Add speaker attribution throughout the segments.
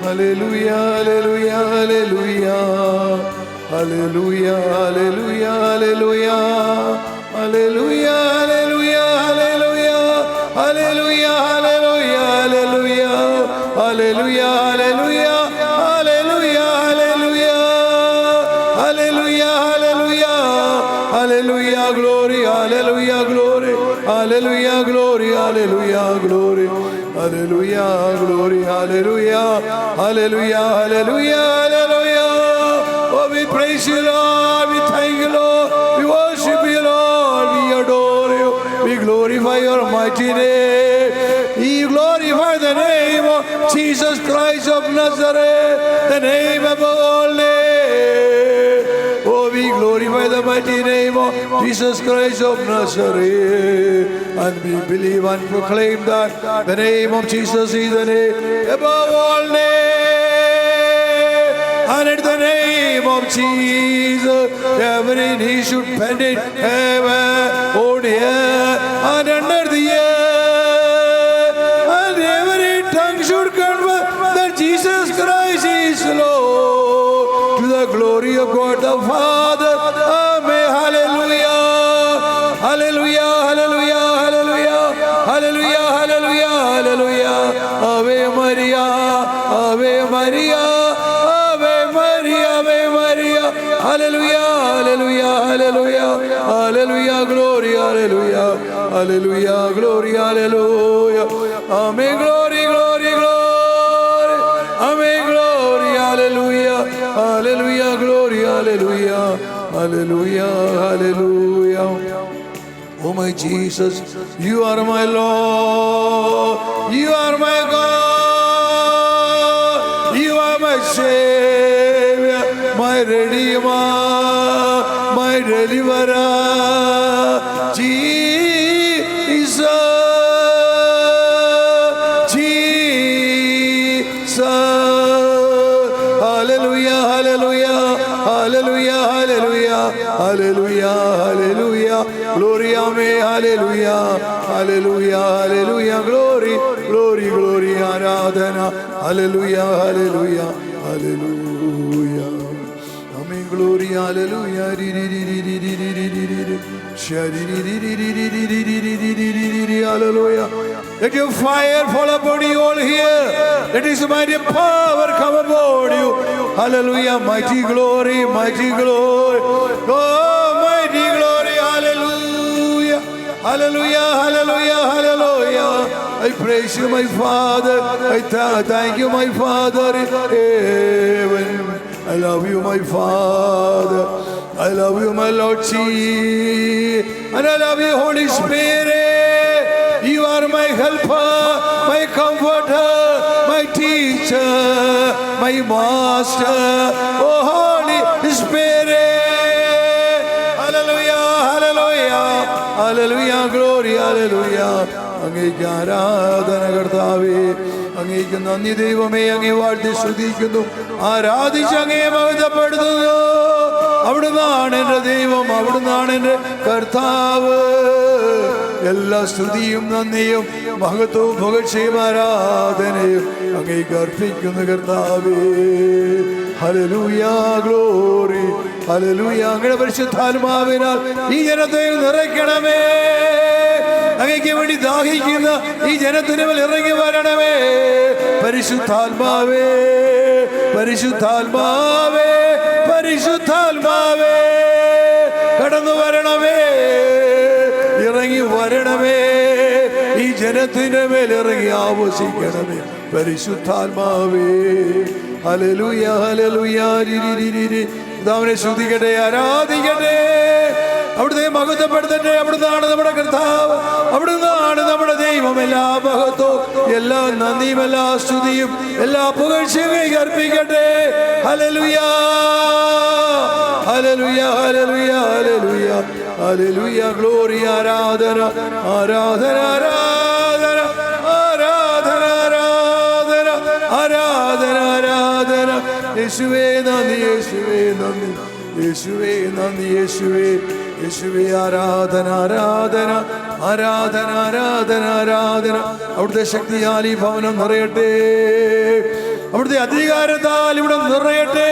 Speaker 1: Hallelujah, hallelujah, hallelujah, hallelujah, hallelujah, glory, hallelujah, glory, hallelujah, glory, hallelujah, glory, hallelujah, glory, hallelujah, hallelujah, hallelujah, hallelujah. Oh, we praise you, Lord, we thank you, Lord, we worship you, Lord, we adore you, we glorify your mighty name, we glorify the name of Jesus Christ of Nazareth, the name above all names. Oh, we glorify the mighty name of Jesus Christ of Nazareth, and we believe and proclaim that the name of Jesus is the name above all names, and at the name of Jesus every knee should bend in heaven, on earth, and under the earth, and every tongue should confess that Jesus Christ is Lord, to the glory of God the Father. Amen. Hallelujah, hallelujah, hallelujah, hallelujah, hallelujah, hallelujah, hallelujah. Ave Maria, Ave Maria, Ave Maria, Ave Maria. Hallelujah, hallelujah, hallelujah, hallelujah, glory, hallelujah, hallelujah, glory, hallelujah. Amen, glory, glory, glory. Amen, glory, hallelujah, hallelujah, glory, hallelujah, hallelujah, hallelujah. Oh my Jesus, you are my Lord, you are my God, you are my Savior, my Redeemer, my Deliverer, Jesus, Jesus. Hallelujah, hallelujah, hallelujah, hallelujah, hallelujah, hallelujah, glory, amen, hallelujah, hallelujah, hallelujah, glory, glory, glory, aradhana, hallelujah, hallelujah, hallelujah, amen, glory, hallelujah, hallelujah. Let your fire fall upon you all here. Let his mighty power come upon you. Hallelujah, mighty glory, mighty glory. Oh, mighty glory, hallelujah. Hallelujah, hallelujah, hallelujah. I praise you, my Father. I thank you, my Father in heaven. I love you, my Father. I love you, my Lord Jesus. And I love you, Holy Spirit. You are my helper, my comforter, my teacher, my master. Oh, Holy Spirit. Hallelujah, hallelujah, hallelujah, glory, hallelujah. അങ്ങേക്ക് ആരാധന കർത്താവേ, അങ്ങേക്ക് നന്ദി ദൈവമേ, അങ്ങേ വാഴ്ത്തി സ്തുതിക്കുന്നു, ആരാധിച്ച് അങ്ങേ മഹത്വപ്പെടുത്തുന്നു. അവിടുന്നാണ് എൻ്റെ ദൈവം, അവിടുന്നാണ് എൻ്റെ കർത്താവ്. എല്ലാ സ്തുതിയും നന്ദിയും മഹത്വവും പുകഴ്ചയും ആരാധനയും അങ്ങേക്ക് അർപ്പിക്കുന്നു കർത്താവേ. Hallelujah, glory, hallelujah. അങ്ങയുടെ പരിശുദ്ധാത്മാവിനാൽ ഈ ജനത്തെ നിറയ്ക്കണമേ. അങ്ങേക്ക് വേണ്ടി ദാഹിക്കുന്ന ഈ ജനത്തിന് മേൽ ഇറങ്ങി വരണമേ. പരിശുദ്ധാത്മാവേ, പരിശുദ്ധാത്മാവേ, പരിശുദ്ധാത്മാവേ, കടന്നു വരണമേ, ഇറങ്ങി വരണമേ. ഈ ജനത്തിന്റെ മേൽ ഇറങ്ങി ആവസിക്കണമേ പരിശുദ്ധാത്മാവേ. Hallelujah, hallelujah. അവനെ സ്തുതിക്കട്ടെ, ആരാധിക്കട്ടെ, അവിടുത്തെ മഹത്വപ്പെടുത്തട്ടെ. അവിടുന്നാണ് നമ്മുടെ കർത്താവ്, അവിടുന്നാണ് നമ്മുടെ ദൈവം. എല്ലാ മഹത്വവും, എല്ലാ നന്ദിയും, എല്ലാ സ്തുതിയും, എല്ലാ പുകഴ്ചയും അർപ്പിക്കട്ടെ. Hallelujah, hallelujah, hallelujah, hallelujah, hallelujah, glory, ആരാധന, ആരാധന, ആരാധന, ആരാധന, ആരാധന, ആരാധന, ആരാധന. യേശുവേ നന്ദി, യേശുവേ നന്ദി, യേശുവേ നന്ദി, യേശുവേ, യേശുവേ ആരാധന, ആരാധന, ആരാധന, ആരാധന, ആരാധന. അവിടുത്തെ ശക്തിയാൽ ഈ ഭവനം നിറയട്ടെ, അവിടുത്തെ അധികാരത്താൽ ഇവിടെ നിറയട്ടെ,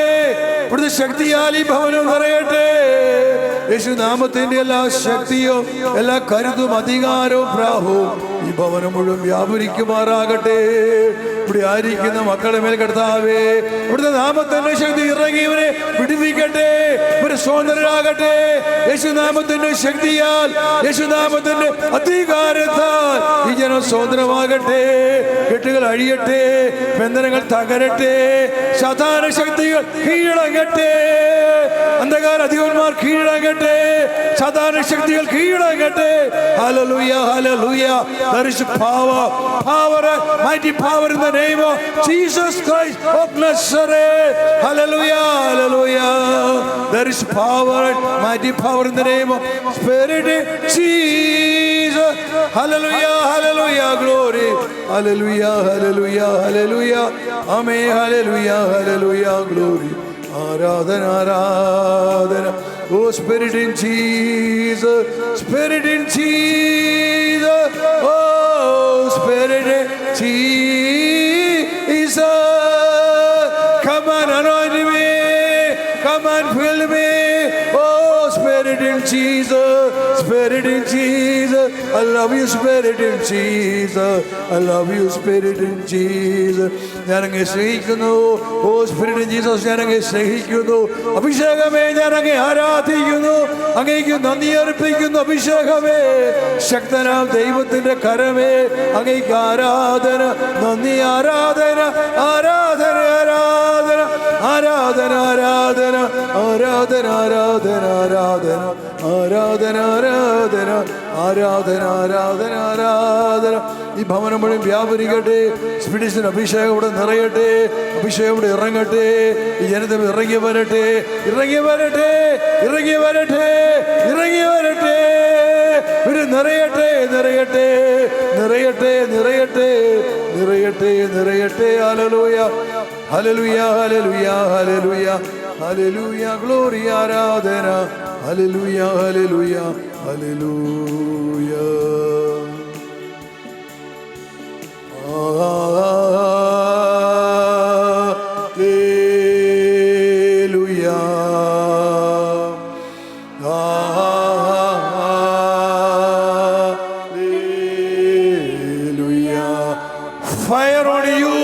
Speaker 1: അവിടുത്തെ ശക്തിയാൽ ഈ ഭവനം നിറയട്ടെ. യേശുനാമത്തിന്റെ എല്ലാ ശക്തിയും എല്ലാ കരുതും അധികാരവും പ്രാഭവും ഈ ഭവനം മുഴുവൻ വ്യാപരിക്കുമാറാകട്ടെ. ഇവിടെ ആയിരിക്കുന്ന മക്കളെ മേൽ കർത്താവേ ഇവിടുത്തെ നാമത്തിന്റെ ശക്തി ഇറങ്ങിയവരെ വിടുവിക്കട്ടെ. ഇവരെ സ്വതന്ത്രരാകട്ടെ. യേശുനാമത്തിന്റെ ശക്തിയാൽ, യേശുനാമത്തിന്റെ അധികാരത്താൽ ഈ ജനം സ്വതന്ത്രമാകട്ടെ. കെട്ടുകൾ അഴിയട്ടെ, ബന്ധനങ്ങൾ തകരട്ടെ, സാധാരണ ശക്തികൾ കീഴടങ്ങട്ടെ, അന്ധകാര അധിപന്മാർ കീഴടങ്ങട്ടെ, സാധാരണ ശക്തികൾ കീഴടങ്ങട്ടെ. Hallelujah, hallelujah. There is power, mighty power in the name of Jesus Christ of Nazareth. Hallelujah, hallelujah. There is power, mighty power in the name of Spirit Jesus. Hallelujah, hallelujah, glory. Hallelujah, hallelujah, hallelujah. Amen, hallelujah, hallelujah, glory. Aradhana, Aradhana. Oh, Spirit in Jesus, Spirit in Jesus. Oh, Spirit in Jesus. Come on, anoint me. Come on, fill me. Oh, Spirit in Jesus, Spirit in Jesus. I love you, Spirit in Jesus. I love you, Spirit in Jesus. ഞാനങ്ങെ സ്നേഹിക്കുന്നു. ഓ spirit in Jesus, ഞാനങ്ങെ സ്നേഹിക്കുന്നു. അഭിഷേകമേ, ഞാനങ്ങെ ആരാധിക്കുന്നു. അങ്ങേക്ക് നന്ദി അർപ്പിക്കുന്നു. അഭിഷേകമേ, ശക്തനാം ദൈവത്തിന്റെ കരമേ, അങ്ങേക്ക് ആരാധന, നന്ദി, ആരാധന, ആരാധന, ആരാധന, ആരാധന, ആരാധന, ആരാധന, ആരാധന, ആരാധന, ആരാധന, ആരാധന, ആരാധന, ആരാധന, ആരാധന. ഈ ഭവനം മുഴുവൻ വ്യാപരിക്കട്ടെ. സ്പിരിറ്റിന്റെ അഭിഷേകം ഇവിടെ നിറയട്ടെ. അഭിഷേകം ഇവിടെ ഇറങ്ങട്ടെ. ഈ ജനത ഇറങ്ങി വരട്ടെ, ഇറങ്ങി വരട്ടെ, ഇറങ്ങി വരട്ടെ, ഇറങ്ങി വരട്ടെ. ഇവര് നിറയട്ടെ, നിറയട്ടെ, നിറയട്ടെ, നിറയട്ടെ, നിറയട്ടെ, നിറയട്ടെ. Hallelujah, hallelujah, hallelujah, hallelujah, hallelujah, glory, ആരാധന. Hallelujah, hallelujah, hallelujah. Fire on you.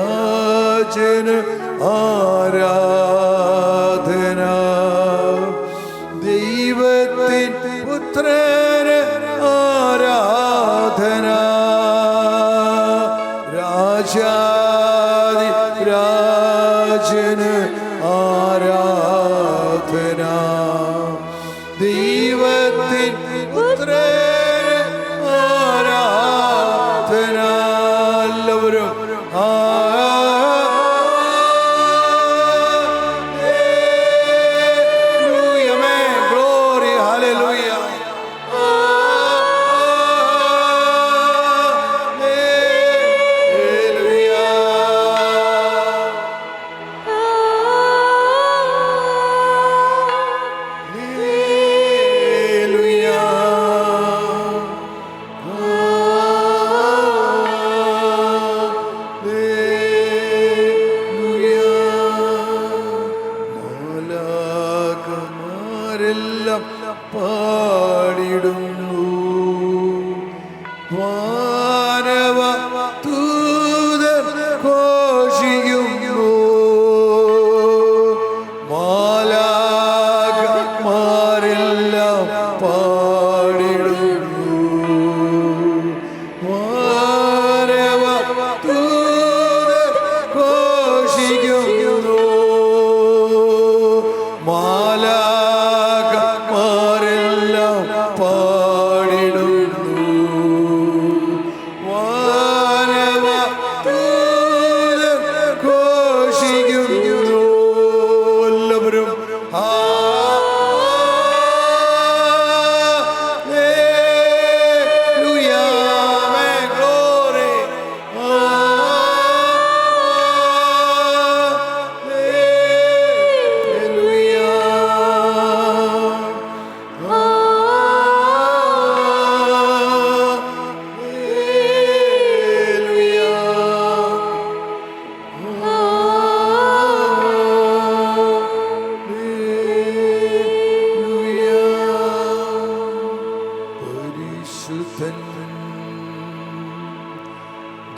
Speaker 1: രാജാതിരാജന് ആരാധന, ദൈവത്തിൻ പുത്രന് ആരാധന, രാജാതിരാജന് ആരാധന, ദൈവത്തിൻ പുത്രന് ആരാധന. എല്ലാവരും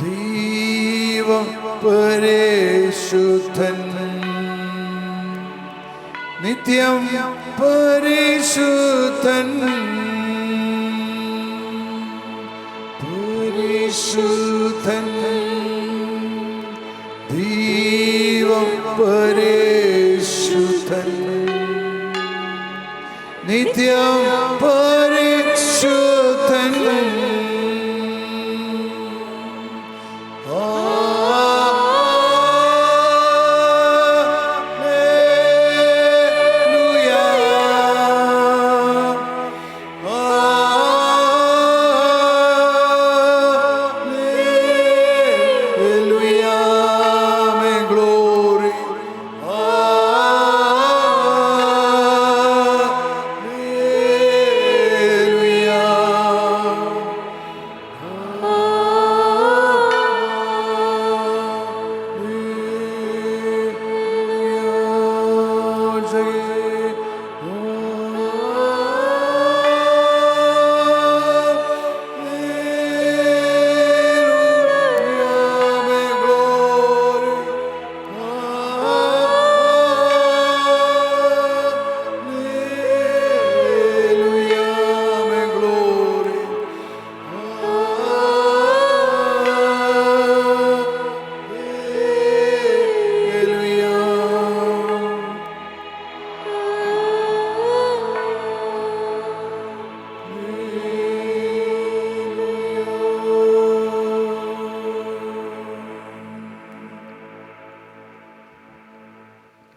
Speaker 1: ദൈവം പരിശുദ്ധൻ, നിത്യം പരിശുദ്ധൻ, പരിശുദ്ധൻ, ദൈവം പരിശുദ്ധൻ, നിത്യം പരിശുദ്ധൻ.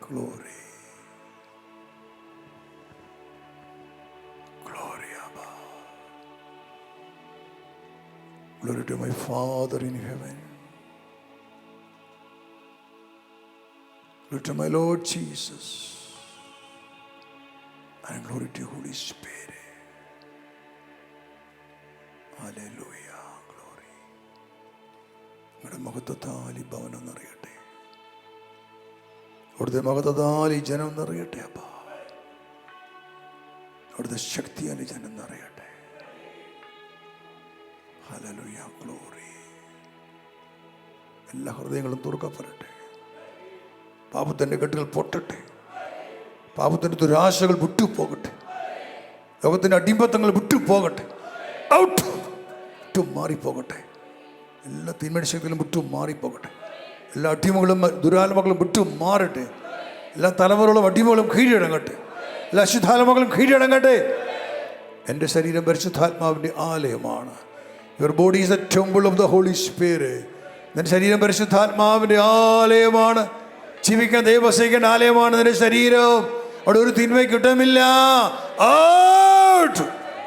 Speaker 1: Glory. Glory, Abba. Glory to my Father in heaven. Glory to my Lord Jesus. And glory to Holy Spirit. Hallelujah. Glory. നിങ്ങളുടെ മഹത്വത്താൽ ഈ ഭവനം നിറയട്ടെ. അവിടുത്തെ മഹത്വത്താൽ ഈ ജനം നിറയട്ടെ അപ്പ. അവിടുത്തെ ശക്തിയാൽ ഈ ജനം നിറയട്ടെ. ഹല്ലേലൂയ. ഗ്ലോറി. എല്ലാ ഹൃദയങ്ങളും തുറക്കപ്പെടട്ടെ. പാപത്തിൻ്റെ കെട്ടുകൾ പൊട്ടട്ടെ. പാപത്തിൻ്റെ ദുരാശകൾ വിട്ടുപോകട്ടെ. ലോകത്തിൻ്റെ അടിമത്തങ്ങൾ വിട്ടുപോകട്ടെ. ഔട്ട് വിട്ടു മാറിപ്പോകട്ടെ. എല്ലാ തിന്മയുടെ ശക്തികളും വിട്ടു മാറിപ്പോകട്ടെ. എല്ലാ അടിമകളും ദുരാത്മകളും വിട്ടു മാറട്ടെ. എല്ലാ തലമുറകളും അടിമകളും കീഴടങ്ങട്ടെ. എല്ലാ അശുദ്ധാത്മാക്കളും കീഴടങ്ങട്ടെ. എൻ്റെ ശരീരം പരിശുദ്ധാത്മാവിൻ്റെ ആലയമാണ്. Your body is a temple of the holy spirit. നിന്റെ ശരീരം പരിശുദ്ധാത്മാവിൻ്റെ ആലയമാണ്. ജീവിക്കാൻ ദൈവസേന ആലയമാണ് നിന്റെ ശരീരം. അവിടെ ഒരു തിന്മയ്ക്ക് ഇടമില്ല.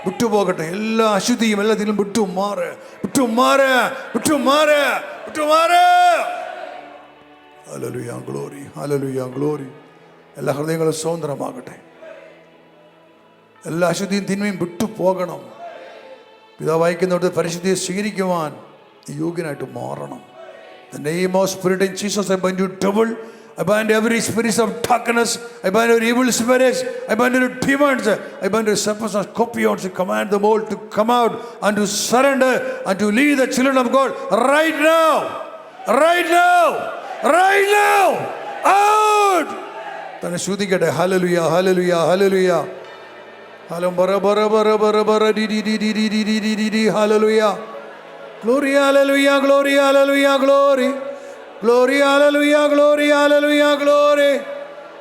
Speaker 1: വിട്ടുപോകട്ടെ. എല്ലാ അശുദ്ധിയും എല്ലാത്തിലും വിട്ടുമാറ്, വിട്ടുമാറ്, വിട്ടുമാറ്, വിട്ടുമാറ്. ഹല്ലേലൂയ. ഗ്ലോറി. ഹല്ലേലൂയ. ഗ്ലോറി. എല്ലാ ഹൃദയങ്ങളും സ്വതന്ത്രമാകട്ടെ. എല്ലാ അശുദ്ധിയും തിന്മയും വിട്ടുപോകണം. പിതാവ് അയക്കുന്നവരുടെ പരിശുദ്ധിയെ സ്വീകരിക്കുവാൻ യോഗ്യനായിട്ട് മാറണം. The name of Spirit in Jesus, I bind you trouble. I bind every spirit of darkness. I bind every evil spirits. I bind every demons. I bind every serpents and scorpions. I command them all to come out and to surrender and to lead the children of God right now. Right now. Right now. Out. തന്നെ ശ്രുതിക്കട്ടെ. ഹല്ലേലൂയ. Hallelujah. ഹല്ലേലൂയ. Hallelujah. Glory, hallelujah, glory, hallelujah, glory. Glory, hallelujah, glory, hallelujah, glory.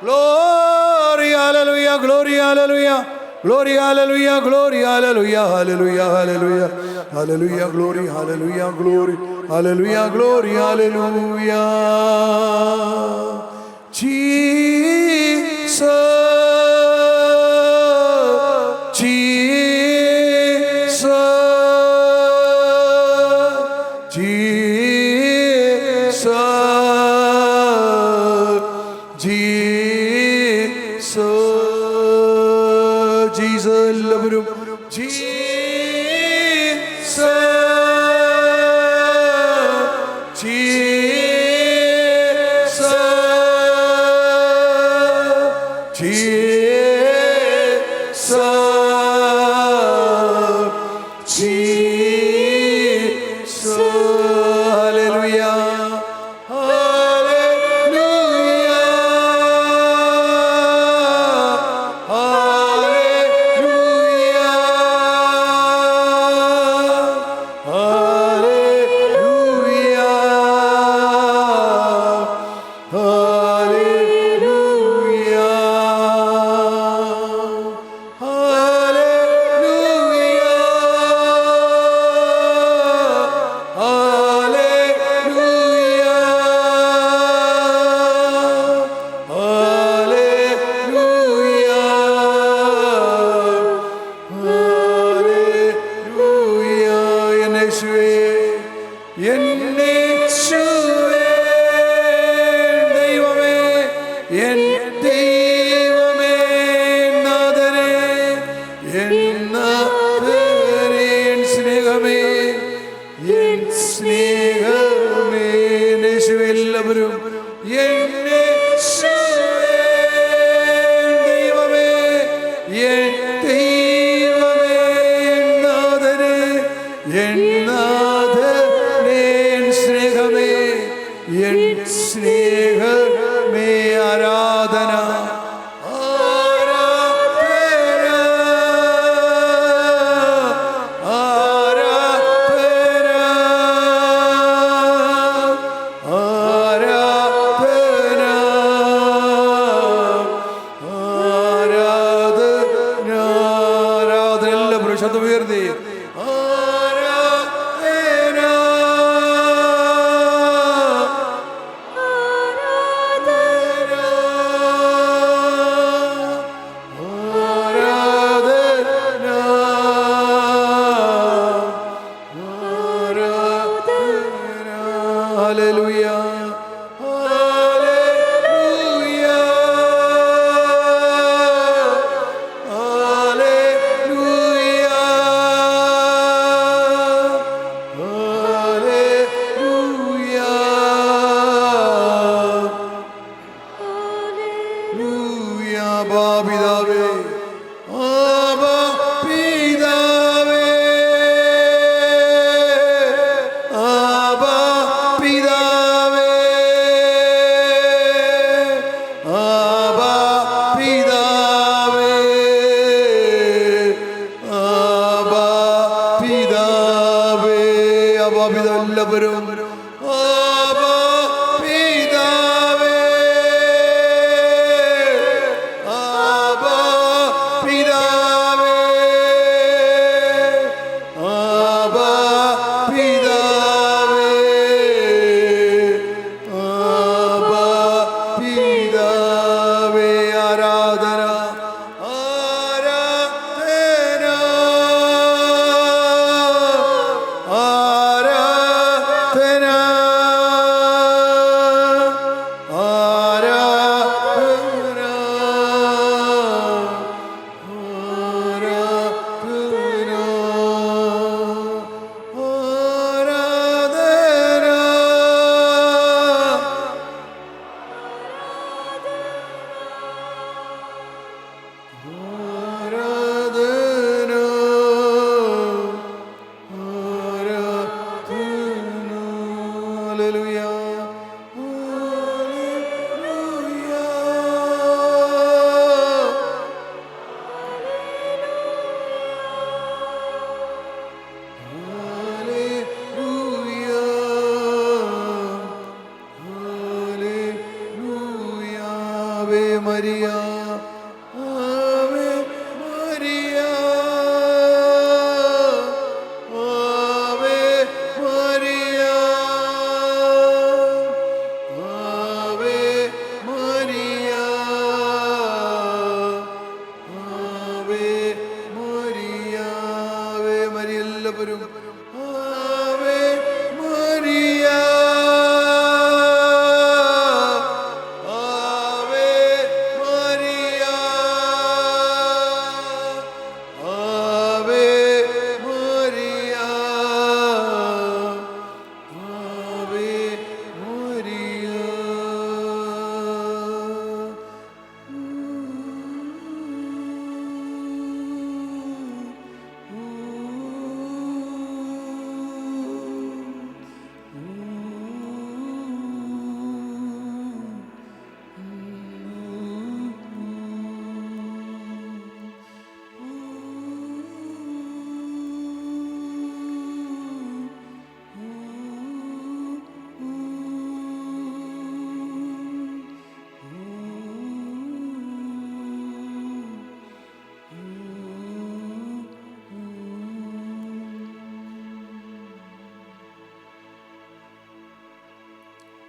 Speaker 1: Glory, hallelujah, glory, hallelujah. Glory, hallelujah, glory, hallelujah, hallelujah, hallelujah. Hallelujah, glory, hallelujah, glory. Hallelujah, glory, hallelujah. Jesus. യേശുവേ, ദൈവമേ, N ദൈവമേ, നാഥനേ, N നാഥനേ, N സ്നേഹമേ, N സ്നേഹമേ. യേശുവേ, എല്ലാവരും എന്നെ ദൈവമേ, N ദൈവമേ, നാഥനേ, എൻ നാഥനേ, എൻ സ്നേഹമേ, എൻ സ്നേഹമേ. ആരാധന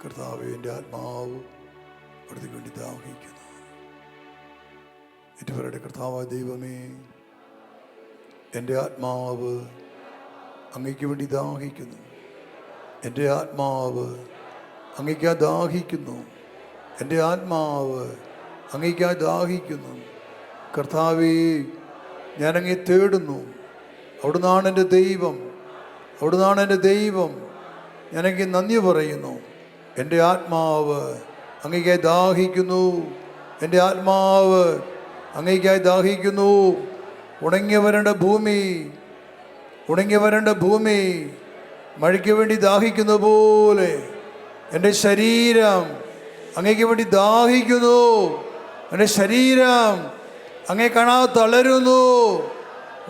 Speaker 1: കർത്താവേ, എൻ്റെ ആത്മാവ് അവിടുത്തെ വേണ്ടി ദാഹിക്കുന്നു. ഏറ്റവരുടെ കർത്താവായ ദൈവമേ, എൻ്റെ ആത്മാവ് അങ്ങയ്ക്ക് വേണ്ടി ദാഹിക്കുന്നു. എൻ്റെ ആത്മാവ് അങ്ങേയ്ക്കായി ദാഹിക്കുന്നു. എൻ്റെ ആത്മാവ് അങ്ങേയ്ക്കായി ദാഹിക്കുന്നു. കർത്താവേ, ഞാനങ്ങേ തേടുന്നു. അവിടുന്നാണ് എൻ്റെ ദൈവം, അവിടുന്നാണ് എൻ്റെ ദൈവം. ഞാനെങ്കിൽ നന്ദി പറയുന്നു. എൻ്റെ ആത്മാവ് അങ്ങേയ്ക്കായി ദാഹിക്കുന്നു. എൻ്റെ ആത്മാവ് അങ്ങേയ്ക്കായി ദാഹിക്കുന്നു. ഉണങ്ങി വരേണ്ട ഭൂമി, ഉണങ്ങി വരേണ്ട ഭൂമി മഴയ്ക്ക് വേണ്ടി ദാഹിക്കുന്ന പോലെ എൻ്റെ ശരീരം അങ്ങേക്ക് വേണ്ടി ദാഹിക്കുന്നു. എൻ്റെ ശരീരം അങ്ങേ കാണാതെ തളരുന്നു.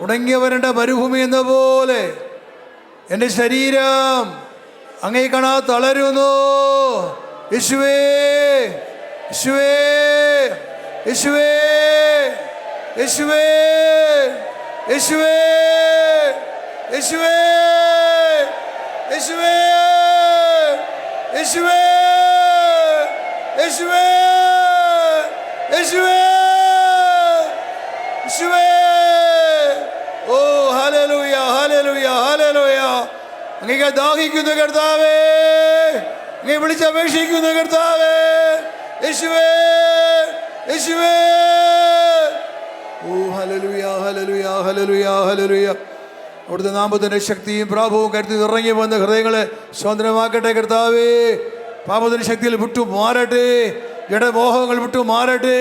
Speaker 1: ഉണങ്ങി വരേണ്ട മരുഭൂമി എന്ന പോലെ എൻ്റെ ശരീരം അങ്ങേ കാണാതെ തളരുന്നു. യേശുവേ, യേശുവേ, യേശുവേ, യേശുവേ, യേശുവേ, യേശുവേ, യേശുവേ, യേശുവേ, യേശുവേ, യേശുവേ, യേശുവേ. ഓ ഹല്ലേലൂയ, ഹല്ലേലൂയ, ഹല്ലേലൂയ. അങ്ങേക്ക് ദാഹിക്കുന്ന കർത്താവേ, അങ്ങേ വിളിച്ചപേക്ഷിക്കുന്ന കർത്താവേ, യേശുവേ, യേശുവേ. ഓ ഹല്ലേലൂയ, ഹല്ലേലൂയ, ഹല്ലേലൂയ, ഹല്ലേലൂയ. അവിടുത്തെ നാമത്തിൻ്റെ ശക്തിയും പ്രാഭവും കരുതി ഇറങ്ങി വന്ന ഹൃദയങ്ങളെ സ്വതന്ത്രമാക്കട്ടെ കർത്താവേ. പാപത്തിൻ്റെ ശക്തിയിൽ വിട്ടു മാറട്ടെ. ജഡമോഹങ്ങൾ വിട്ടു മാറട്ടെ.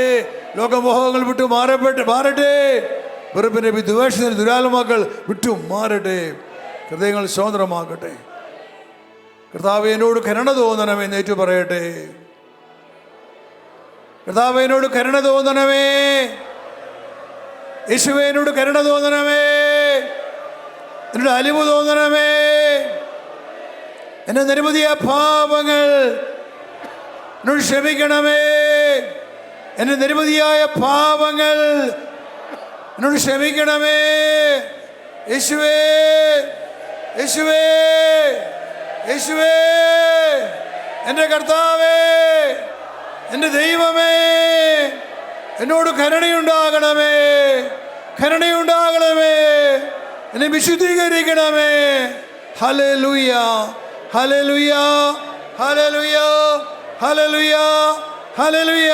Speaker 1: ലോകമോഹങ്ങൾ വിട്ടു മാറട്ടെ. വെറുപ്പിൻ്റെ വിദ്വേഷത്തിന് ദുരാത്മാക്കൾ വിട്ടു മാറട്ടെ. ഹൃദയങ്ങൾ സ്വതന്ത്രമാക്കട്ടെ. കർത്താവേ, എന്നോട് കരുണ തോന്നണമേ എന്ന് ഏറ്റു പറയട്ടെ. കർത്താവേ, എന്നോട് കരുണ തോന്നണമേ. യേശുവേ, എന്നോട് കരുണ തോന്നണമേ. എന്നോട് അലിവ് തോന്നണമേ. എൻ്റെ നിരവധിയായ പാപങ്ങൾ എന്നോട് ക്ഷമിക്കണമേ. എൻ്റെ നിരവധിയായ പാപങ്ങൾ എന്നോട് ക്ഷമിക്കണമേ. യേശുവേ, യേശുവേ, യേശുവേ, എൻ്റെ കർത്താവേ, എൻ്റെ ദൈവമേ, എന്നോട് കരുണയുണ്ടാകണമേ. കരുണയുണ്ടാകണമേ. എന്നെ വിശുദ്ധീകരിക്കണമേ. ഹല്ലേലൂയ, ഹല്ലേലൂയ, ഹല്ലേലൂയ, ഹല്ലേലൂയ, ഹല്ലേലൂയ.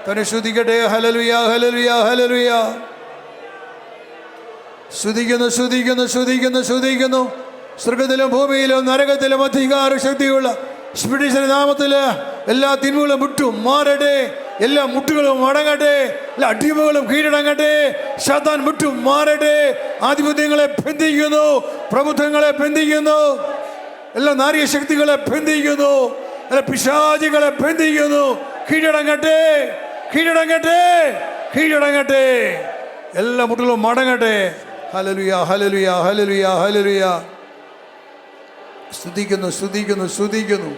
Speaker 1: തന്നെ സ്തുതിക്കട്ടെ. ഹല്ലേലൂയ, ഹല്ലേലൂയ, ഹല്ലേലൂയ. സ്തുതിക്കുന്നു, സ്തുതിക്കുന്നു, സ്തുതിക്കുന്നു, സ്തുതിക്കുന്നു. സ്വർഗ്ഗത്തിലും ഭൂമിയിലും നരകത്തിലും അധികാര ശക്തിയുള്ള സ്പിരിറ്റിന്റെ നാമത്തില് എല്ലാ തിന്മകളും വിട്ടു മാറട്ടെ. എല്ലാ മുട്ടുകളും അടങ്ങട്ടെ. എല്ലാ അടിമകളും കീഴടങ്ങട്ടെ. ശാത്താൻ വിട്ടു മാറട്ടെ. ആധിപത്യങ്ങളെ ബന്ധിക്കുന്നു. പ്രബുദ്ധങ്ങളെ ബന്ധിക്കുന്നു. എല്ലാ നാരിക ശക്തികളെ ബന്ധിക്കുന്നു. എല്ലാ പിശാചികളെ ബന്ധിക്കുന്നു. കീഴടങ്ങട്ടെ, കീഴടങ്ങട്ടെ, കീഴടങ്ങട്ടെ. എല്ലാ മുട്ടുകളും മടങ്ങട്ടെ. ഹല്ലേലൂയ, ഹല്ലേലൂയ, ഹല്ലേലൂയ, ഹല്ലേലൂയ. സ്തുതിക്കുന്നു, സ്തുതിക്കുന്നു, സ്തുതിക്കുന്നു.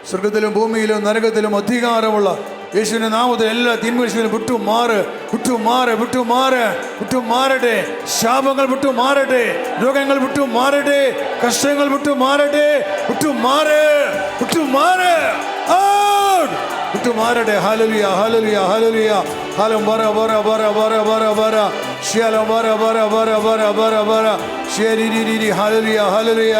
Speaker 1: സ്വർഗത്തിലും ഭൂമിയിലും നരകത്തിലും അധികാരമുള്ള യേശുവിന്റെ നാമത്തിൽ എല്ലാ തിന്മകളും വിട്ടുമാറ്, വിട്ടുമാറ്, വിട്ടുമാറ്, വിട്ടുമാറട്ടെ. ശാപങ്ങൾ വിട്ടുമാറട്ടെ. രോഗങ്ങൾ വിട്ടുമാറട്ടെ. കഷ്ടങ്ങൾ വിട്ടുമാറട്ടെ. വിട്ടുമാറ്, വിട്ടുമാറ്, വിട്ടുമാറട്ടെ. ഹല്ലേലൂയ, ഹല്ലേലൂയ, ഹല്ലേലൂയ. ഹലം വര വര വര വര വര വര ശിയാലം വര വര വര വര വര വര ശരി. ഹല്ലേലൂയ, ഹല്ലേലൂയ.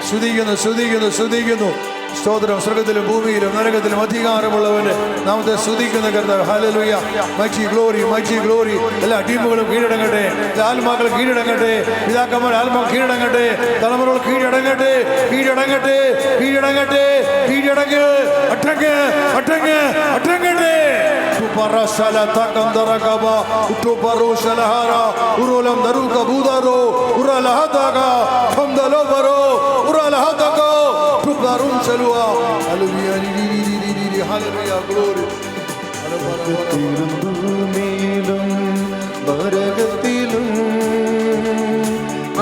Speaker 1: സ്തുതിക്കുന്നു, സ്തുതിക്കുന്നു, സ്തുതിക്കുന്നു. സ്തോത്രം. സ്വർഗത്തിലും ഭൂമിയിലും നരകത്തിലും അധികാരമുള്ളവന്റെ നാമത്തെ സ്തുതിക്കുന്ന കർത്താവ്. ഹല്ലേലൂയ. Mighty glory, mighty glory. എല്ലാ ടീമുകളും കീഴടങ്ങട്ടെ. ആത്മാക്കൾ കീഴടങ്ങട്ടെ. പിതാക്കന്മാർ ആത്മാക്കൾ കീഴടങ്ങട്ടെ. തലമുറകൾ കീഴടങ്ങട്ടെ, കീഴടങ്ങട്ടെ, കീഴടങ്ങട്ടെ, കീഴടങ്ങ്, അടങ്ങ്, അടങ്ങ്, അടങ്ങട്ടെ. പറശല തകന്തരകബ ഉട്ടുപറുശലഹര ഉറുലം ദരുക ബുദാരോ ഉറലഹദക ഫംദലബരോ ഉറലഹദക തുബറുൻ ചലുവാ. ഹല്ലേലൂയ, ഹല്ലേലൂയ, ഗ്ലോറി.
Speaker 2: ഭൂമിയിലും നരകത്തിലും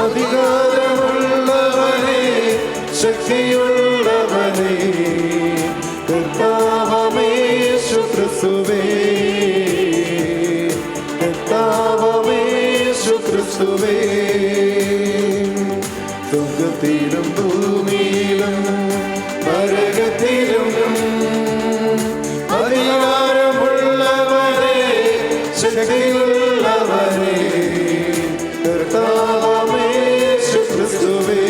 Speaker 2: അധികാരമുള്ളവനെ, ശക്തിയുള്ളവനെ, കർത്താവമേശു ക്രിസ്തുവേ, കർത്താവമേശു ക്രിസ്തുവേ. സ്വർഗ്ഗത്തിലും ഭൂമിയിലും നരകത്തിലും അധികാരമുള്ളവനെ, ശക്തിയുള്ളവനെ, കർത്താവമേശു ക്രിസ്തുവേ,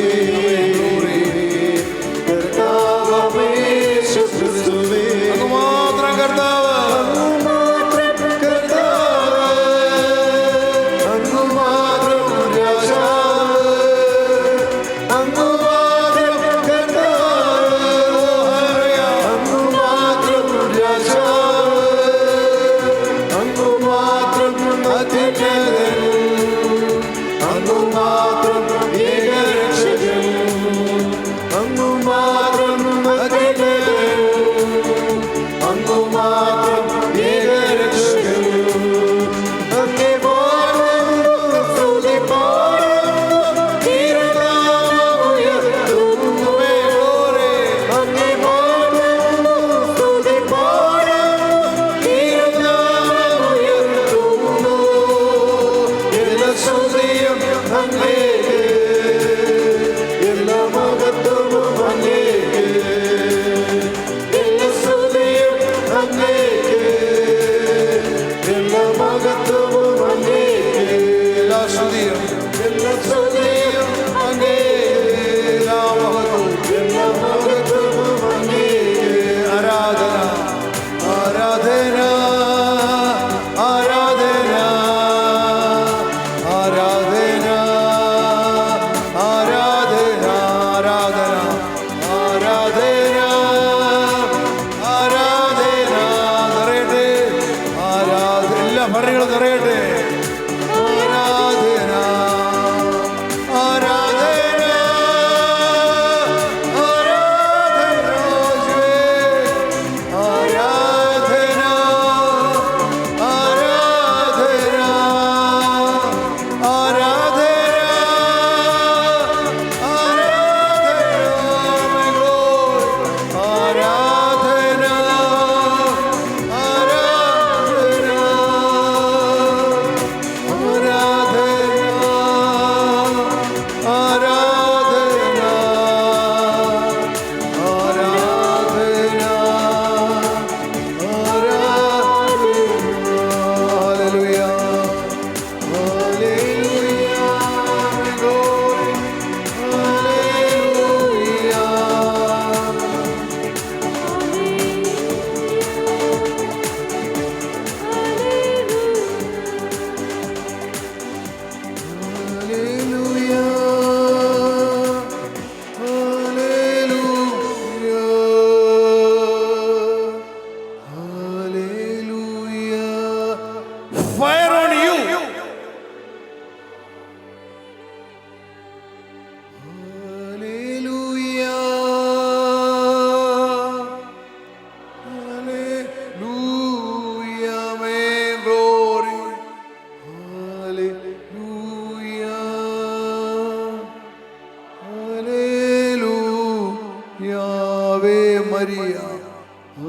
Speaker 1: ആവേ മരിയ,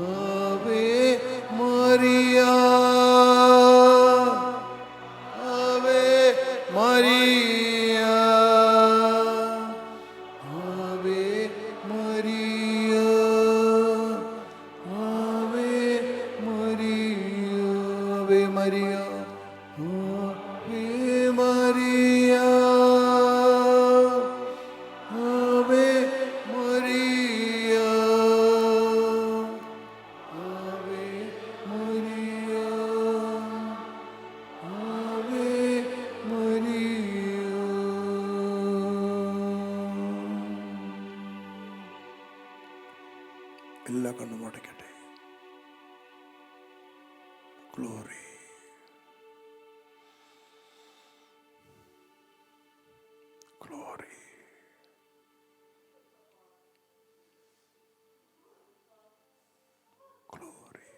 Speaker 1: ആവേ മരിയ, ആവേ മരിയ, ആവേ മരിയ, ആവേ മരിയ, ആവേ മരിയ, ആവേ മരിയ, ആവേ മരിയ, ആവേ മരിയ, ആവേ മരിയ. എല്ലാ കണ്ണും അടയ്ക്കട്ടെ. Glory, glory, glory.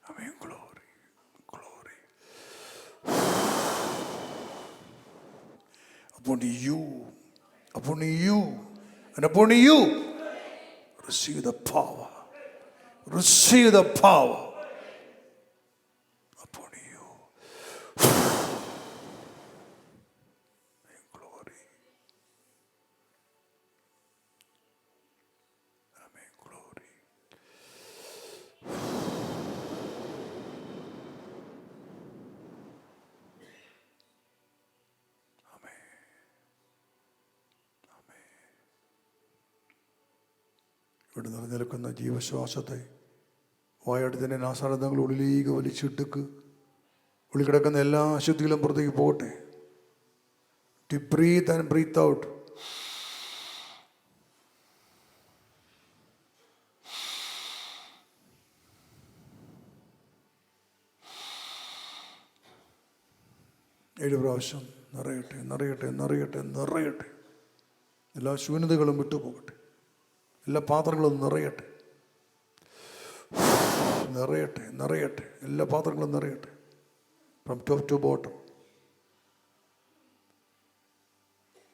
Speaker 1: Amen. Glory, glory. Upon you, and upon you, receive the power. Receive the power. Upon you. Amen. Glory. Amen. Glory. ഇവിടെ നിലനിൽക്കുന്ന ജീവശ്വാസത്തെ വായടത്തിൻ്റെ നാസാരങ്ങൾ ഉള്ളിലേക്ക് വലിച്ചിട്ടക്ക് ഉള്ളിൽ കിടക്കുന്ന എല്ലാ അശുദ്ധികളും പുറത്തേക്ക് പോകട്ടെ. To breathe and breathe out. ഏഴ് പ്രാവശ്യം നിറയട്ടെ, നിറയട്ടെ, നിറയട്ടെ, നിറയട്ടെ. എല്ലാ ശൂന്യതകളും വിട്ടുപോകട്ടെ. എല്ലാ പാത്രങ്ങളും നിറയട്ടെ, നിറയട്ടെ, നിറയട്ടെ. എല്ലാ പാത്രങ്ങളും നിറയട്ടെ. From top to bottom.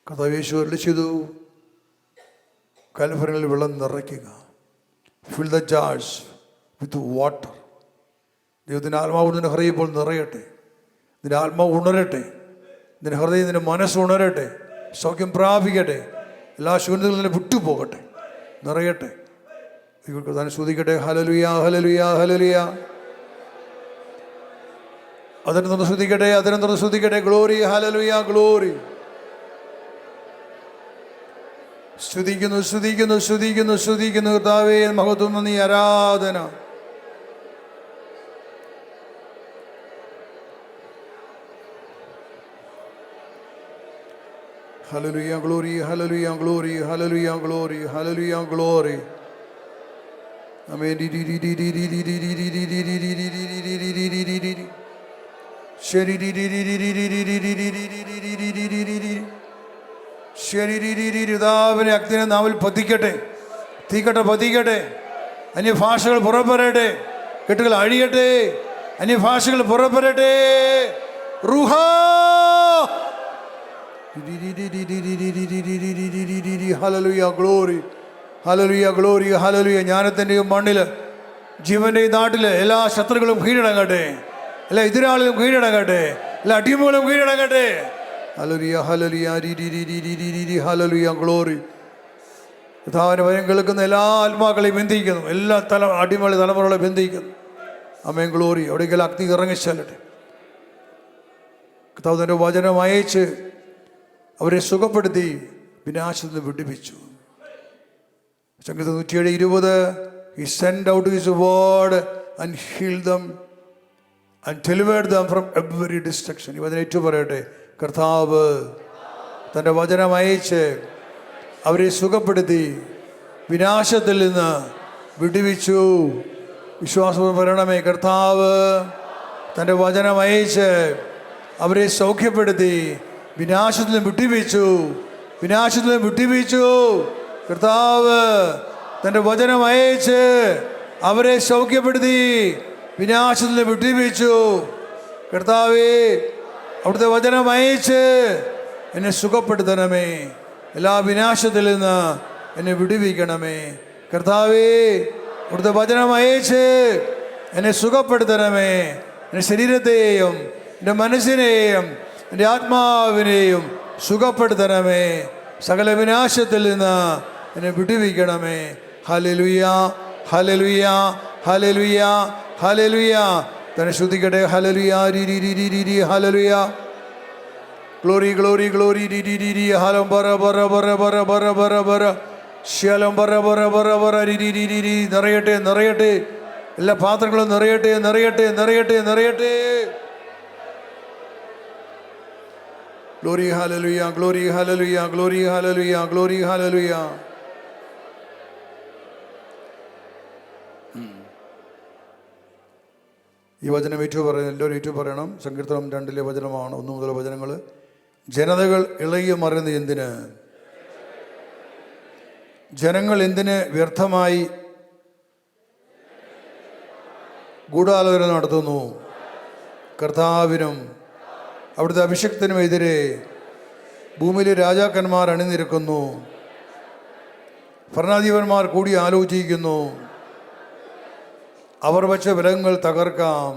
Speaker 1: കർത്താവ് യേശു അരുളി ചെയ്തു, കൽവരിയിൽ വെള്ളം നിറയ്ക്കുക. Fill the jars with water. ദൈവത്തിൻ്റെ ആത്മാവ് നിന്റെ ഹൃദയം ഇപ്പോൾ നിറയട്ടെ. നിന്റെ ആത്മാവ് ഉണരട്ടെ. നിന്റെ ഹൃദയം, നിന്റെ മനസ്സ് ഉണരട്ടെ. സൗഖ്യം പ്രാപിക്കട്ടെ. എല്ലാ ശൂന്യതകളും നിന്നെ വിട്ടുപോകട്ടെ, നിറയട്ടെ. കർത്താവിനെ സ്തുതിക്കട്ടെ. ഹല്ലേലൂയ, ഹല്ലേലൂയ, ഹല്ലേലൂയ. അതിനെ തുറന്ന് സ്തുതിക്കട്ടെ, അതിനെ തുറന്ന് സ്തുതിക്കട്ടെ. ഗ്ലോറി, ഹല്ലേലൂയ, ഗ്ലോറി. സ്തുതിക്കുന്നു, സ്തുതിക്കുന്നു, സ്തുതിക്കുന്നു, സ്തുതിക്കുന്നു. കർത്താവേ, മഹത്വം, നന്ദി, ആരാധന. Hallelujah, glory, hallelujah, glory, hallelujah, glory, hallelujah, glory. Amen. ശരീരിതാവിനെ അഗ്നിനെ നാവിൽ പതിക്കട്ടെ. തീക്കട്ടെ, പതിക്കട്ടെ. അന്യഭാഷകൾ പുറപ്പെടട്ടെ. കെട്ടുകൾ അഴിയട്ടെ. അന്യഭാഷകൾ പുറപ്പെടട്ടെ. റുഹാ. ഹല്ലേലൂയ, ഗ്ലോറി, ഹല്ലേലൂയ, ഗ്ലോറി, ഹല്ലേലൂയ. ജ്ഞാനത്തിൻ്റെയും മണ്ണിൽ, ജീവൻ്റെയും നാട്ടിൽ എല്ലാ ശത്രുക്കളും കീഴടങ്ങട്ടെ. എല്ലാ എതിരാളികളും കീഴടങ്ങട്ടെ. എല്ലാ അടിമകളും കീഴടങ്ങട്ടെ. ഹല്ലേലൂയ, ഹല്ലേലൂയ, ഹല്ലേലൂയ, ഗ്ലോറി. കർത്താവിന്റെ വചനം കേൾക്കുന്ന എല്ലാ ആത്മാക്കളെയും ബന്ധിക്കുന്നു. എല്ലാ അടിമകളെ തലമുറകളെ ബന്ധിക്കുന്നു. ആമേൻ, ഗ്ലോറി. എവിടെയെങ്കിലും അഗ്നി ഇറങ്ങിച്ചെല്ലട്ടെ. കർത്താവ് തൻ്റെ വചനം അയച്ച് അവരെ സുഖപ്പെടുത്തി വിനാശത്തിൽ നിന്ന് വിടുവിച്ചു. സംഗീതം 107:20 He sent out his word and healed them and delivered them from every destruction. ഈ വചനം ഏറ്റു പറയട്ടെ, കർത്താവ് തൻ്റെ വചനം അയച്ച് അവരെ സുഖപ്പെടുത്തി വിനാശത്തിൽ നിന്ന് വിടുവിച്ചു. വിശ്വാസം പറയണമേ, കർത്താവ് തൻ്റെ വചനം അയച്ച് അവരെ സൗഖ്യപ്പെടുത്തി വിനാശത്തിൽ നിന്ന് വിട്ടുവീച്ചു. വിനാശത്തിൽ നിന്ന് വിട്ടുവീച്ചു. കർത്താവ് തൻ്റെ വചനം അയച്ച് അവരെ സൗഖ്യപ്പെടുത്തി വിനാശത്തിൽ നിന്ന് വിട്ടുവീച്ചു. കർത്താവേ, അവിടുത്തെ വചനം അയച്ച് എന്നെ സുഖപ്പെടുത്തണമേ. എല്ലാ വിനാശത്തിൽ നിന്ന് എന്നെ വിടുവിക്കണമേ. കർത്താവേ, അവിടുത്തെ വചനം അയച്ച് എന്നെ സുഖപ്പെടുത്തണമേ. എൻ്റെ ശരീരത്തെയും എൻ്റെ മനസ്സിനെയും എൻ്റെ ആത്മാവിനെയും സുഖപ്പെടുത്തണമേ. സകല വിനാശത്തിൽ നിന്ന് എന്നെ വിടുവിക്കണമേ. ഹല്ലേലൂയ, ഹല്ലേലൂയ, ഹല്ലേലൂയ, ഹല്ലേലൂയ. തന്നെ ശ്രദ്ധിക്കട്ടെ. ഹല്ലേലൂയ, ഹല്ലേലൂയ. ഗ്ലോറി, ഗ്ലോറി, ഗ്ലോറി, ഹലം ബറ ബറ ബറ ബറ ബറ ബറ ബറ ശലം ബറ ബറ ബറ ബറ നിറയട്ടെ, നിറയട്ടെ. എല്ലാ പാത്രങ്ങളും നിറയട്ടെ, നിറയട്ടെ, നിറയട്ടെ, നിറയട്ടെ. ഗ്ലോറി, ഹല്ലേലൂയ, ഗ്ലോറി, ഹല്ലേലൂയ, ഗ്ലോറി, ഹല്ലേലൂയ, ഗ്ലോറി, ഹല്ലേലൂയ. ഈ വചനം ഏറ്റു പറയണം, എല്ലാവരും ഏറ്റു പറയണം. സങ്കീർത്തനം 2 വചനമാണ്, 1 മുതൽ വചനങ്ങൾ. ജനതകൾ ഇളകി മറിയുന്നത് എന്തിന്? ജനങ്ങൾ എന്തിന് വ്യർത്ഥമായി ഗൂഢാലോചന നടത്തുന്നു? കർത്താവിനും അവിടുത്തെ അഭിഷിക്തനുമെതിരെ ഭൂമിയിലെ രാജാക്കന്മാർ അണിനിരക്കുന്നു. ഭരണാധിപന്മാർ കൂടി ആലോചിക്കുന്നു. അവർ വച്ച വിലങ്ങൾ തകർക്കാം.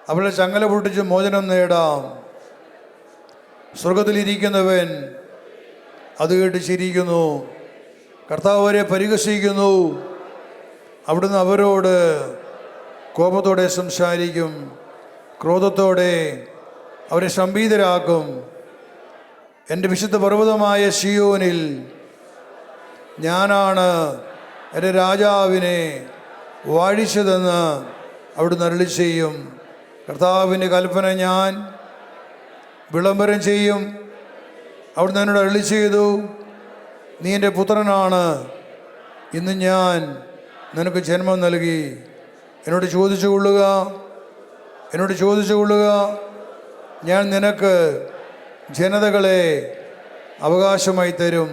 Speaker 1: അവരുടെ ചങ്ങല പൊട്ടിച്ച് മോചനം നേടാം. സ്വർഗത്തിലിരിക്കുന്നവൻ അത് കേട്ട് ചിരിക്കുന്നു. കർത്താവ് അവരെ പരിഹസിക്കുന്നു. അവിടുന്ന് അവരോട് കോപത്തോടെ സംസാരിക്കും. ക്രോധത്തോടെ അവരെ സംഭീതരാക്കും. എൻ്റെ വിശുദ്ധ പർവ്വതമായ സിയോനിൽ ഞാനാണ് എൻ്റെ രാജാവിനെ വാഴിച്ചതെന്ന് അവിടുന്ന് അരുളി ചെയ്യും. കർത്താവിൻ്റെ കൽപ്പന ഞാൻ വിളംബരം ചെയ്യും. അവിടുന്ന് എന്നോട് അരുളി ചെയ്തു, നീ എൻ്റെ പുത്രനാണ്, ഇന്ന് ഞാൻ നിനക്ക് ജന്മം നൽകി. എന്നോട് ചോദിച്ചു കൊള്ളുക, എന്നോട് ചോദിച്ചു കൊള്ളുക, ഞാൻ നിനക്ക് ജനതകളെ അവകാശമായി തരും.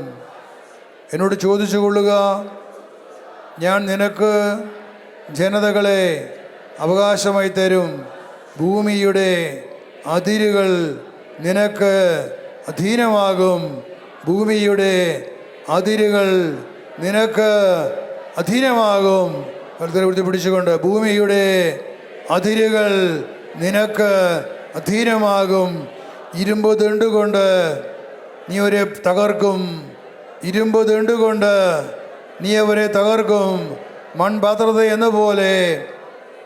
Speaker 1: എന്നോട് ചോദിച്ചു കൊള്ളുക, ഞാൻ നിനക്ക് ജനതകളെ അവകാശമായി തരും. ഭൂമിയുടെ അതിരുകൾ നിനക്ക് അധീനമാകും. ഭൂമിയുടെ അതിരുകൾ നിനക്ക് അധീനമാകും. കർത്തരെ പിടിച്ചുകൊണ്ട്, ഭൂമിയുടെ അതിരുകൾ നിനക്ക് അധീനമാകും. ഇരുമ്പ് ദണ്ടുകൊണ്ട് നീ അവരെ തകർക്കും. ഇരുമ്പ് ദണ്ടുകൊണ്ട് നീ അവരെ തകർക്കും. മൺപാത്രത എന്ന പോലെ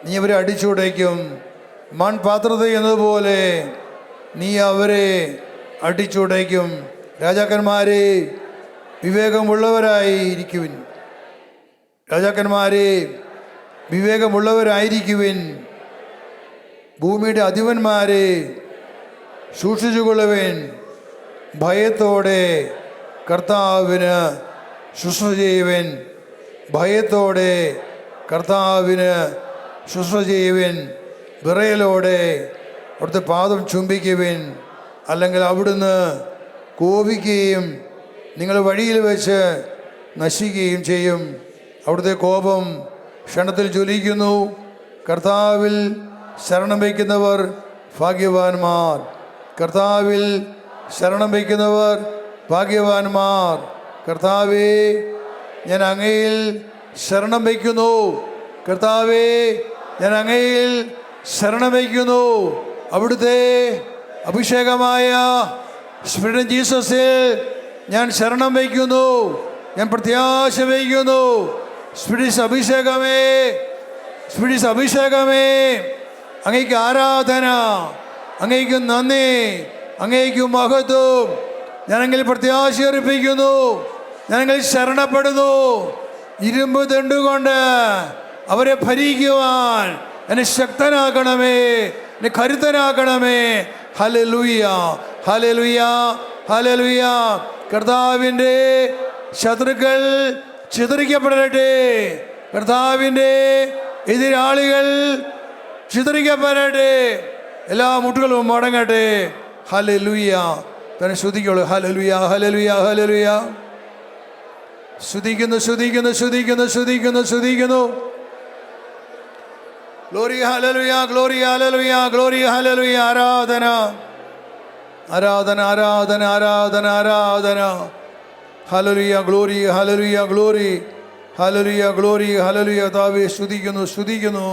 Speaker 1: നീ അവരെ അടിച്ചുടയ്ക്കും. മൺപാത്രത എന്നതുപോലെ നീ അവരെ അടിച്ചുടയ്ക്കും. രാജാക്കന്മാരെ, വിവേകമുള്ളവരായിരിക്കുവിൻ. രാജാക്കന്മാരെ, വിവേകമുള്ളവരായിരിക്കുവിൻ. ഭൂമിയുടെ അധിപന്മാരെ, സൂക്ഷിച്ചുകൊള്ളുവിൻ. ഭയത്തോടെ കർത്താവിന് ശുശ്രൂഷ ചെയ്യുവിൻ. ഭയത്തോടെ കർത്താവിന് ശുശ്രൂഷ ചെയ്യുവിൻ. വിറയലോടെ അവിടുത്തെ പാദം ചുംബിക്കുവിൻ. അല്ലെങ്കിൽ അവിടുന്ന് കോപിക്കുകയും നിങ്ങൾ വഴിയിൽ വെച്ച് നശിക്കുകയും ചെയ്യും. അവിടുത്തെ കോപം ക്ഷണത്തിൽ ജ്വലിക്കുന്നു. കർത്താവിൽ ശരണം വയ്ക്കുന്നവർ ഭാഗ്യവാന്മാർ. കർത്താവിൽ ശരണം വയ്ക്കുന്നവർ ഭാഗ്യവാന്മാർ. കർത്താവേ, ഞാൻ അങ്ങയിൽ ശരണം വയ്ക്കുന്നു. കർത്താവേ, ഞാൻ അങ്ങയിൽ ശരണം വയ്ക്കുന്നു. അവിടുത്തെ അഭിഷേകമായ സ്പിരിറ്റ് ജീസസിൽ ഞാൻ ശരണം വയ്ക്കുന്നു. ഞാൻ പ്രത്യാശ വയ്ക്കുന്നു. സ്പിരിറ്റ് അഭിഷേകമേ, സ്പിരിറ്റ് അഭിഷേകമേ, അങ്ങേക്ക് ആരാധന, അങ്ങേക്ക് നന്ദി, അങ്ങേക്ക് മഹത്വം. ഞാനെങ്കിൽ പ്രത്യാശ അർപ്പിക്കുന്നു, ഞാനെങ്കിൽ ശരണപ്പെടുന്നു. ഇരുമ്പ് ദണ്ടുകൊണ്ട് അവരെ ഭരിക്കുവാൻ എന്നെ ശക്തനാക്കണമേ, എന്നെ കരുത്തനാക്കണമേ. Hallelujah, hallelujah, hallelujah. കർത്താവിൻ്റെ ശത്രുക്കൾ ചിതറിക്കപ്പെടട്ടെ, കർത്താവിൻ്റെ എതിരാളികൾ ചിതറിക്കപ്പെടട്ടെ, എല്ലാ മുട്ടുകളും മടങ്ങട്ടെ. ഹല്ലേലൂയ. തന്നെ ശ്രുതിക്കുള്ളൂ. ഹല്ലേലൂയ, ഹല്ലേലൂയ, ഹല്ലേലൂയ. ശ്രുതിക്കുന്നു, ശ്രുതിക്കുന്നു, ശ്രുതിക്കുന്നു, ശ്രുതിക്കുന്നു, ശ്രുതിക്കുന്നു. ഗ്ലോറി, ഹല്ലേലൂയ, ഗ്ലോറി, ഹല്ലേലൂയ, ഗ്ലോറി, ഹല്ലേലൂയ. ആരാധന, ആരാധന, ആരാധന, ആരാധന, ആരാധന. ഹല്ലേലൂയ, ഗ്ലോറി, ഹല്ലേലൂയ, ഗ്ലോറി, ഹല്ലേലൂയ, ഗ്ലോറി, ഹല്ലേലൂയ. കർത്താവേ സ്തുതിക്കുന്നു, സ്തുതിക്കുന്നു.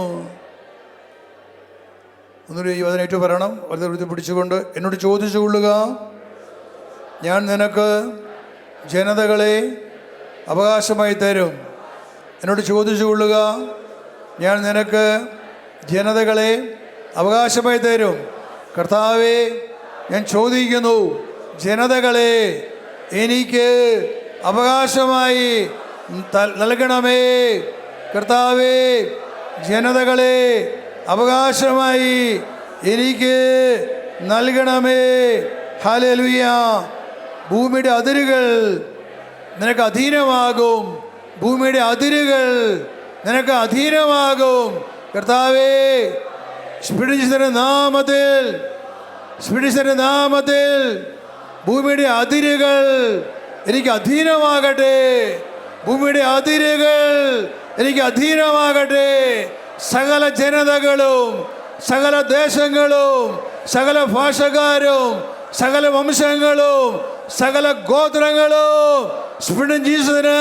Speaker 1: ഒന്നുകൂടി ഈ വചനം ഏറ്റു പറയണം. വലതുകരത്തിൽ പിടിച്ചുകൊണ്ട് എന്നോട് ചോദിച്ചു കൊള്ളുക, ഞാൻ നിനക്ക് ജനതകളെ അവകാശമായി തരും. എന്നോട് ചോദിച്ചു കൊള്ളുക, ഞാൻ നിനക്ക് ജനതകളെ അവകാശമായി തരും. കർത്താവേ, ഞാൻ ചോദിക്കുന്നു, ജനതകളെ എനിക്ക് അവകാശമായി നൽകണമേ. കർത്താവേ, ജനതകളെ അവകാശമായി എനിക്ക് നൽകണമേ. ഹല്ലേലൂയ. ഭൂമിയുടെ അതിരുകൾ നിനക്ക് അധീനമാകും, ഭൂമിയുടെ അതിരുകൾ നിനക്ക് അധീനമാകും. കർത്താവേ, സ്പിരിച്വൽ നാമത്തിൽ, സ്പിരിച്വൽ നാമത്തിൽ ഭൂമിയുടെ അതിരുകൾ എനിക്ക് അധീനമാകട്ടെ, ഭൂമിയുടെ അതിരുകൾ എനിക്ക് അധീനമാകട്ടെ. സകല ജനതകളും, സകല ദേശങ്ങളും, സകല ഭാഷക്കാരും, സകല വംശങ്ങളും, സകല ഗോത്രങ്ങളും സ്പിരിറ്റ് ജീസസിന്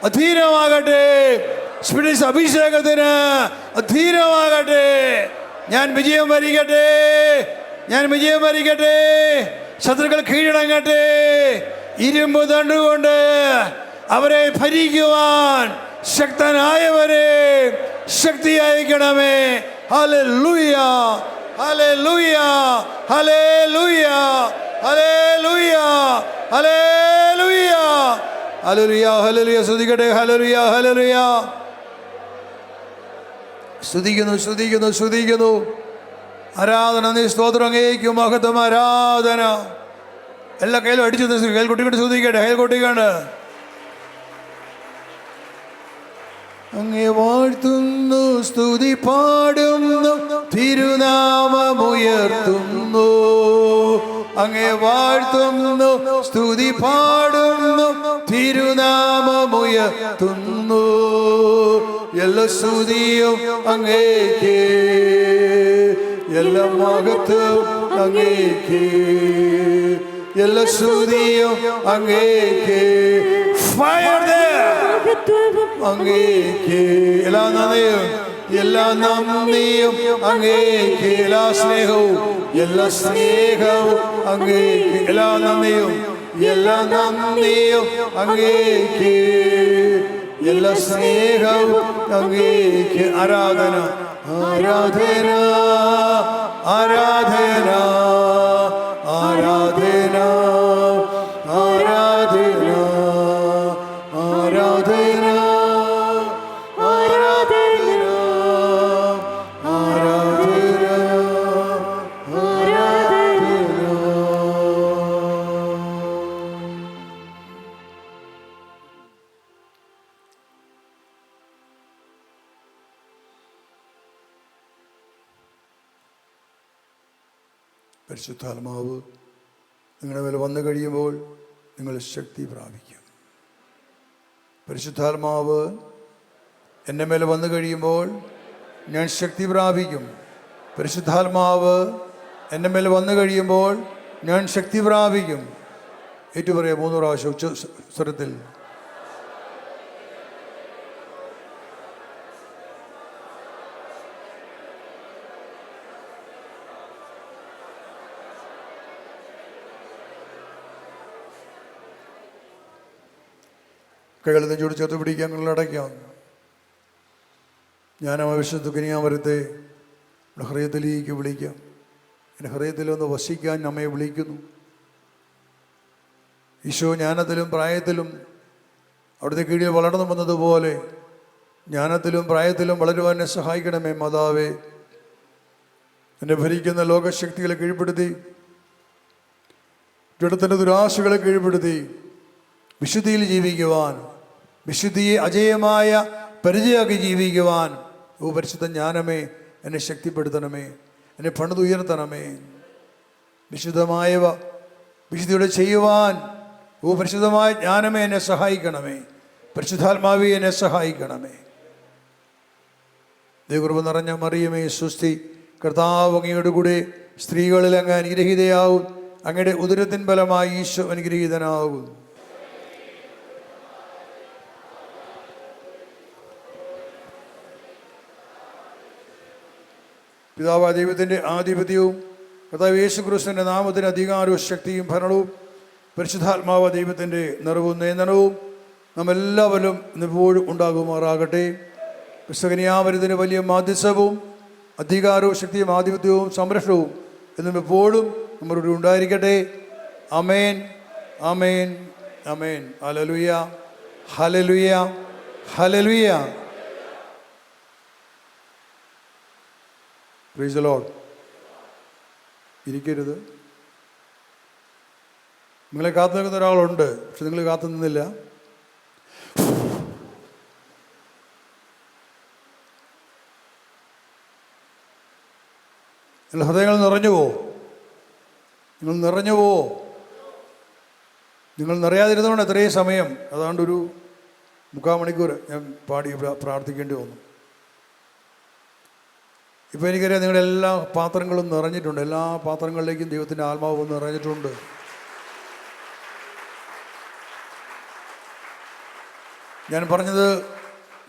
Speaker 1: അധീനമാകട്ടെ, സ്പിരിറ്റ് അഭിഷേകത്തിന് അധീനമാകട്ടെ. ഞാൻ വിജയം വരിക്കട്ടെ, ഞാൻ വിജയം വരിക്കട്ടെ. ശത്രുക്കൾ കീഴടങ്ങട്ടെ. ഇരുമ്പ് ദണ്ടുകൊണ്ട് അവരെ ഭരിക്കുവാൻ ശക്തനായവരെ ശക്തി അയക്കണമേ. ഹല്ലേലൂയ, hallelujah, hallelujah, hallelujah, hallelujah, hallelujah, ഹല്ലേലൂയ. സ്തുതിക്കട്ടെ. ഹല്ലേലൂയ, ഹല്ലേലൂയ. സ്തുതിക്കുന്നു, സ്തുതിക്കുന്നു, സ്തുതിക്കുന്നു. ആരാധന, നീ സ്തോത്രം, അങ്ങേക്ക് മഹത്വം, ആരാധന. എല്ലാ കയ്യിലും അടിച്ചു കയ്യിൽ കൊട്ടിക്കൊണ്ട് സ്തുതിക്കട്ടെ, കയ്യിൽ കൊട്ടിക്കൊണ്ട്. അങ്ങേ വാഴ്ത്തുന്നു, സ്തുതി പാടുന്നു, തിരുനാമമുയർത്തുന്നു. അങ്ങേ വാഴ്ത്തുന്നു, സ്തുതി പാടുന്നു, തിരുനാമമുയർത്തുന്നു. എല്ലാ സ്തുതിയും അങ്ങേക്ക്, എല്ലാ മഹത്വവും അങ്ങേക്ക്, എല്ലാ സ്തുതിയും അങ്ങേക്ക്. അങ്ങേക്ക് എല്ലാ നന്ദിയും, എല്ലാ നന്ദിയും അങ്ങേക്ക്. എല്ലാ സ്നേഹവും, എല്ലാ സ്നേഹവും അങ്ങേക്ക്. എല്ലാ നന്ദിയും, എല്ലാ നന്ദിയും അങ്ങേക്ക്. എല്ലാ സ്നേഹവും അങ്ങേക്ക്. ആരാധന, ആരാധന, ആരാധന, ആരാധന, ആരാധന, ആരാധന, ആരാധന, ആരാധന, ആരാധന. പരിശുദ്ധാത്മാവ് നിങ്ങളുടെ മേൽ വന്നു കഴിയുമ്പോൾ നിങ്ങൾ ശക്തി പ്രാപിക്കും. പരിശുദ്ധാത്മാവ് എൻ്റെ മേൽ വന്നു കഴിയുമ്പോൾ ഞാൻ ശക്തി പ്രാപിക്കും. പരിശുദ്ധാത്മാവ് എൻ്റെ മേൽ വന്നു കഴിയുമ്പോൾ ഞാൻ ശക്തി പ്രാപിക്കും. ഏറ്റു പറയാം 3 പ്രാവശ്യം സ്വരത്തിൽ. കൈകളിൽ നെഞ്ചോട് ചേർത്ത് പിടിക്കാൻ അടയ്ക്കാം. ഞാൻ ആവശ്യത്തുക്ക് ഞാൻ വരത്തെ ഹൃദയത്തിലേക്ക് വിളിക്കാം. എൻ്റെ ഹൃദയത്തിലൊന്ന് വസിക്കാൻ നമ്മെ വിളിക്കുന്നു. ഈശോ ജ്ഞാനത്തിലും പ്രായത്തിലും അവിടുത്തെ കീഴിൽ വളർന്നു വന്നതുപോലെ ജ്ഞാനത്തിലും പ്രായത്തിലും വളരുവാൻ എന്നെ സഹായിക്കണമേ മാതാവേ. എന്നെ ഭരിക്കുന്ന ലോകശക്തികളെ കീഴ്പ്പെടുത്തി, ജഡത്തിൻ്റെ ദുരാശകളെ കീഴ്പ്പെടുത്തി വിശുദ്ധിയിൽ ജീവിക്കുവാൻ, വിശുദ്ധിയെ അജേയമായ പരിചയമാക്കി ജീവിക്കുവാൻ പരിശുദ്ധ ജ്ഞാനമേ എന്നെ ശക്തിപ്പെടുത്തണമേ, എന്നെ പണിതുയർത്തണമേ. വിശുദ്ധമായവ വിശുദ്ധിയോടെ ചെയ്യുവാൻ പരിശുദ്ധമായ ജ്ഞാനമേ എന്നെ സഹായിക്കണമേ. പരിശുദ്ധാത്മാവേ എന്നെ സഹായിക്കണമേ. ദൈവകൃപ നിറഞ്ഞ മറിയമേ സ്വസ്തി, കർത്താവ് അങ്ങയോട് കൂടെ സ്ത്രീകളിൽ അങ്ങ് അനുഗ്രഹീതയാവും, അങ്ങയുടെ ഉദരത്തിൻ ഫലമായി ഈശോ അനുഗ്രഹീതനാകും. പിതാവായ ദൈവത്തിൻ്റെ ആധിപത്യവും കർത്താവ് യേശുക്രിസ്തുവിൻ്റെ നാമത്തിന് അധികാരവും ശക്തിയും ഭരണവും പരിശുദ്ധാത്മാവ ദൈവത്തിൻ്റെ നിറവും നിയന്ത്രണവും നമ്മെല്ലാവരും ഇന്നിപ്പോഴും ഉണ്ടാകുമാറാകട്ടെ. വിശുദ്ധകന്യാമരിയത്തിന് വലിയ മാധ്യസ്ഥവും അധികാരവും ശക്തിയും ആധിപത്യവും സംരക്ഷണവും എന്നും എപ്പോഴും നമ്മളോട് ഉണ്ടായിരിക്കട്ടെ. ആമേൻ, ആമേൻ, ആമേൻ. ഹല്ലേലൂയ, ഹല്ലേലൂയ, ഹല്ലേലൂയ. Praise the lord. ഇരിക്കരുത്. നിങ്ങളെ കാത്തു നിൽക്കുന്ന ഒരാളുണ്ട്, പക്ഷെ നിങ്ങൾ കാത്തു നിന്നില്ല. നിങ്ങളുടെ ഹൃദയങ്ങൾ നിറഞ്ഞുവോ? നിങ്ങൾ നിറഞ്ഞുവോ? നിങ്ങൾ നിറയാതിരുന്നതുകൊണ്ട് എത്രയും സമയം, അതാണ്ടൊരു 3/4 മണിക്കൂർ ഞാൻ പാടി പ്രാർത്ഥിക്കേണ്ടി വന്നു. ഇപ്പോൾ എനിക്കറിയാം നിങ്ങളുടെ എല്ലാ പാത്രങ്ങളും നിറഞ്ഞിട്ടുണ്ട്. എല്ലാ പാത്രങ്ങളിലേക്കും ദൈവത്തിൻ്റെ ആത്മാവ് നിറഞ്ഞിട്ടുണ്ട്. ഞാൻ പറഞ്ഞത്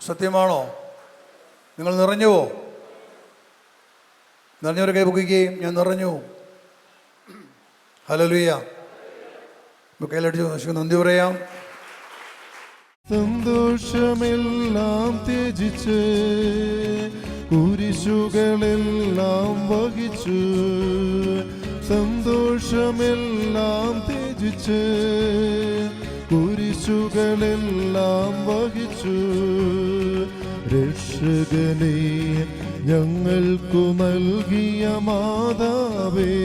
Speaker 1: സത്യമാണോ? നിങ്ങൾ നിറഞ്ഞുവോ? നിറഞ്ഞവരെ കൈ പൊക്കുകയും ഞാൻ നിറഞ്ഞു. ഹല്ലേലൂയ. കൈയിലടിച്ച് നന്ദി പറയാം.
Speaker 2: സന്തോഷമെല്ലാം ത്യജിച്ച് കുരിശുകളെല്ലാം വഹിച്ചു, സന്തോഷമെല്ലാം ത്യജിച്ച് കുരിശുകളെല്ലാം വഹിച്ചു, രക്ഷകനെ ഞങ്ങൾക്കു നൽകിയ മാതാവേ